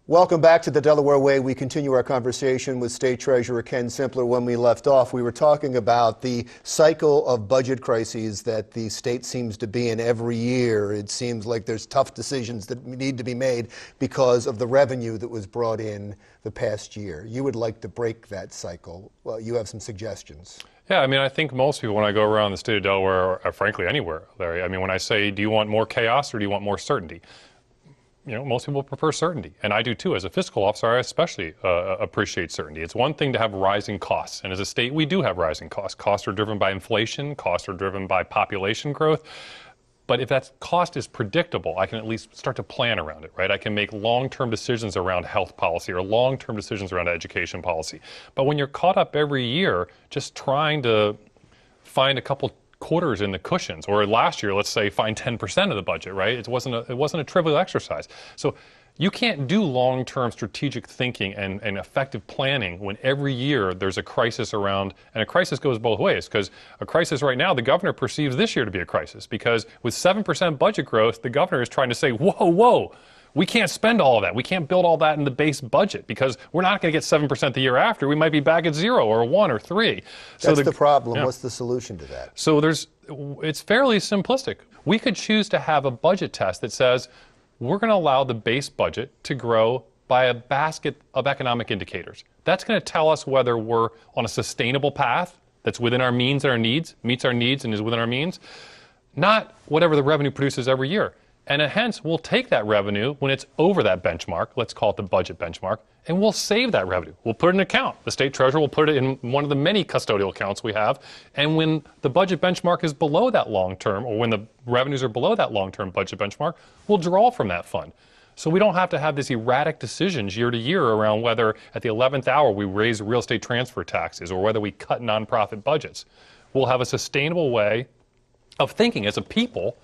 Welcome back to the Delaware Way. We continue our conversation with State Treasurer Ken Simpler. When we left off, we were talking about the cycle of budget crises that the state seems to be in every year. It seems like there's tough decisions that need to be made because of the revenue that was brought in the past year. You would like to break that cycle. Well, you have some suggestions. Yeah, I mean, I think most people, when I go around the state of Delaware, or frankly anywhere, Larry, I mean, when I say, do you want more chaos or do you want more certainty? You know, most people prefer certainty, and I do too. As a fiscal officer, I especially appreciate certainty. It's one thing to have rising costs, and as a state, we do have rising costs. Costs are driven by inflation, costs are driven by population growth, but if that cost is predictable, I can at least start to plan around it, right? I can make long-term decisions around health policy or long-term decisions around education policy. But when you're caught up every year just trying to find a couple quarters in the cushions, or last year, let's say, find 10% of the budget, right? It wasn't a trivial exercise. So you can't do long-term strategic thinking and effective planning when every year there's a crisis around, and a crisis goes both ways, because a crisis right now, the governor perceives this year to be a crisis, because with 7% budget growth, the governor is trying to say, whoa, we can't spend all of that. We can't build all that in the base budget because we're not going to get 7% the year after. We might be back at 0 or 1 or 3. That's the problem. Yeah. What's the solution to that? So it's fairly simplistic. We could choose to have a budget test that says we're going to allow the base budget to grow by a basket of economic indicators. That's going to tell us whether we're on a sustainable path that's within our means and our needs, meets our needs and is within our means, not whatever the revenue produces every year. And hence, we'll take that revenue when it's over that benchmark, let's call it the budget benchmark, and we'll save that revenue. We'll put it in an account. The state treasurer will put it in one of the many custodial accounts we have. And when the budget benchmark is below that long-term, or when the revenues are below that long-term budget benchmark, we'll draw from that fund. So we don't have to have these erratic decisions year to year around whether at the 11th hour we raise real estate transfer taxes or whether we cut nonprofit budgets. We'll have a sustainable way of thinking as a people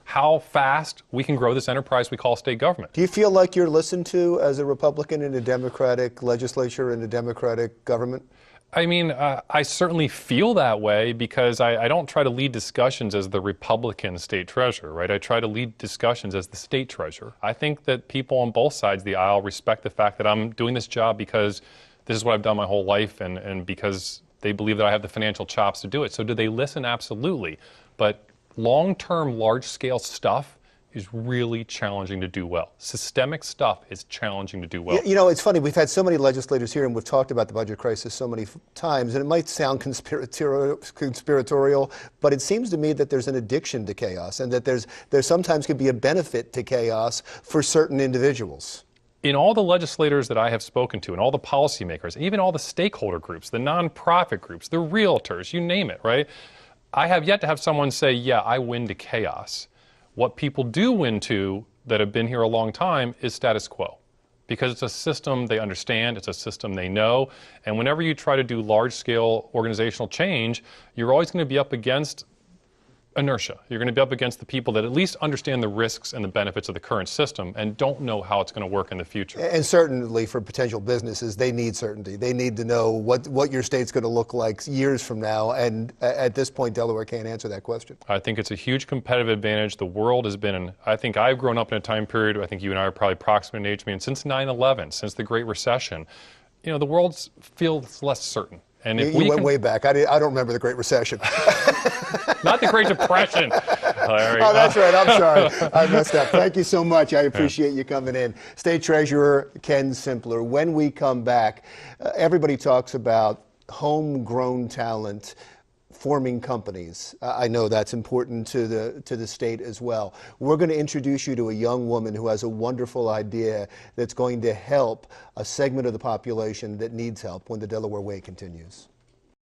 how fast we can grow this enterprise we call state government. Do you feel like you're listened to as a Republican in a Democratic legislature and a Democratic government? I mean, I certainly feel that way because I don't try to lead discussions as the Republican state treasurer, right? I try to lead discussions as the state treasurer. I think that people on both sides of the aisle respect the fact that I'm doing this job because this is what I've done my whole life and because they believe that I have the financial chops to do it. So do they listen? Absolutely. But long-term, large-scale stuff is really challenging to do well. Systemic stuff is challenging to do well. You know, it's funny. We've had so many legislators here, and we've talked about the budget crisis so many times, and it might sound conspiratorial, but it seems to me that there's an addiction to chaos, and that there sometimes could be a benefit to chaos for certain individuals. In all the legislators that I have spoken to, and all the policymakers, even all the stakeholder groups, the nonprofit groups, the realtors, you name it, right? I have yet to have someone say, yeah, I win to chaos. What people do win to that have been here a long time is status quo, because it's a system they understand, it's a system they know, and whenever you try to do large-scale organizational change, you're always going to be up against inertia. You're going to be up against the people that at least understand the risks and the benefits of the current system and don't know how it's going to work in the future. And certainly for potential businesses, they need certainty. They need to know what your state's going to look like years from now, and at this point, Delaware can't answer that question. I think it's a huge competitive advantage. The world has been I think I've grown up in a time period, I think you and I are probably approximate in age, and since 9/11, since the Great Recession, you know, the world feels less certain. And if you went way back. I don't remember the Great Recession. Not the Great Depression, Larry. Oh, that's right. I'm sorry. I messed up. Thank you so much. I appreciate you coming in. State Treasurer Ken Simpler. When we come back, everybody talks about homegrown talent forming companies. I know that's important to the state as well. We're going to introduce you to a young woman who has a wonderful idea that's going to help a segment of the population that needs help when the Delaware Way continues.